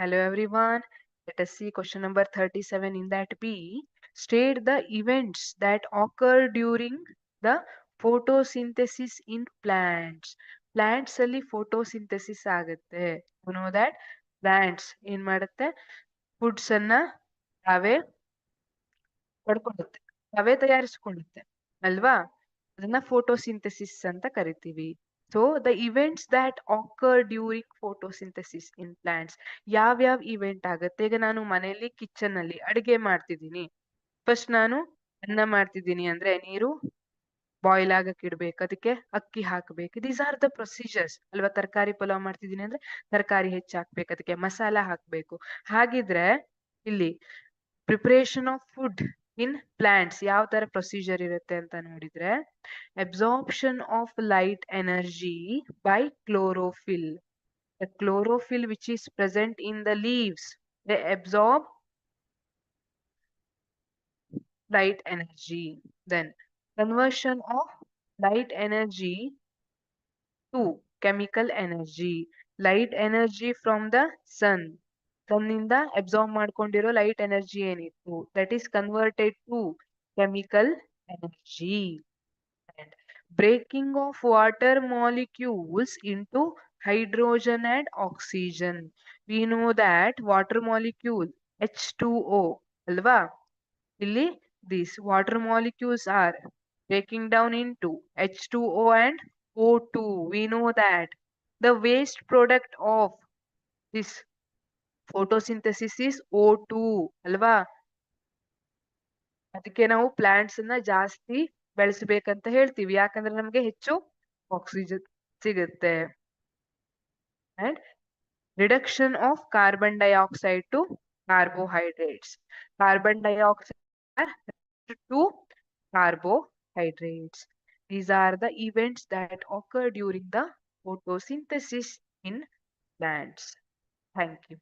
Hello everyone. Let us see question number 37 in that B. State the events that occur during the photosynthesis in plants. Plants ಅಲ್ಲಿ photosynthesis ಆಗುತ್ತೆ. You know that plants ಏನ್ ಮಾಡುತ್ತೆ foods ಅನ್ನ ತಾವೇ ಪಡ್ಕೊಳ್ಳುತ್ತೆ, ತಾವೇ ತಯಾರಿಸಿಕೊಳ್ಳುತ್ತೆ ಅಲ್ವಾ? ಅದನ್ನ ಫೋಟೋಸಿಂಥೆಸಿಸ್ ಅಂತ ಕರಿತೀವಿ. So the events that occur during photosynthesis in plants, ಯಾವ್ಯಾವ ಇವೆಂಟ್ ಆಗುತ್ತೆ? ಈಗ ನಾನು ಮನೆಯಲ್ಲಿ ಕಿಚನ್ ಅಲ್ಲಿ ಅಡಿಗೆ ಮಾಡ್ತಿದ್ದೀನಿ. ಫಸ್ಟ್ ನಾನು ಅನ್ನ ಮಾಡ್ತಿದ್ದೀನಿ ಅಂದ್ರೆ ನೀರು ಬಾಯ್ಲ್ ಆಗಕ್ ಇಡ್ಬೇಕು, ಅದಕ್ಕೆ ಅಕ್ಕಿ ಹಾಕ್ಬೇಕು. ದೀಸ್ ಆರ್ ದ ಪ್ರೊಸೀಜರ್ಸ್ ಅಲ್ವಾ? ತರಕಾರಿ ಪಲಾವ್ ಮಾಡ್ತಿದ್ದೀನಿ ಅಂದ್ರೆ ತರಕಾರಿ ಹೆಚ್ಚು ಹಾಕ್ಬೇಕು, ಅದಕ್ಕೆ ಮಸಾಲ ಹಾಕ್ಬೇಕು. ಹಾಗಿದ್ರೆ ಇಲ್ಲಿ preparation of food in plants ಯಾವ ತರ ಪ್ರೊಸೀಜರ್ ಇರುತ್ತೆ ಅಂತ ನೋಡಿದ್ರೆ, absorption of light energy by chlorophyll. The chlorophyll which is present in the leaves, they absorb light energy. Then conversion of light energy to chemical energy. Light energy from the sun. ಸನ್ನಿಂದ absorb ಮಾಡ್ಕೊಂಡಿರೋ light energy ಏನಿತ್ತು, that is converted to chemical energy. And breaking of water molecules into hydrogen and oxygen. We know that water molecule H2O ಅಲ್ವಾ? ಇಲ್ಲಿ these water molecules are breaking down into H2O and O2. We know that the waste product of this photosynthesis is O2 ಅಲ್ವಾ? ಅದಕ್ಕೆ ನಾವು plants ಅನ್ನ ಜಾಸ್ತಿ ಬೆಳೆಸಬೇಕಂತ ಹೇಳ್ತೀವಿ, ಯಾಕಂದ್ರೆ ನಮ್ಗೆ ಹೆಚ್ಚು ಆಕ್ಸಿಜನ್ ಸಿಗುತ್ತೆ. And reduction of carbon dioxide to carbohydrates. Carbon dioxide to carbohydrates. These are the events that occur during the photosynthesis in plants. Thank you.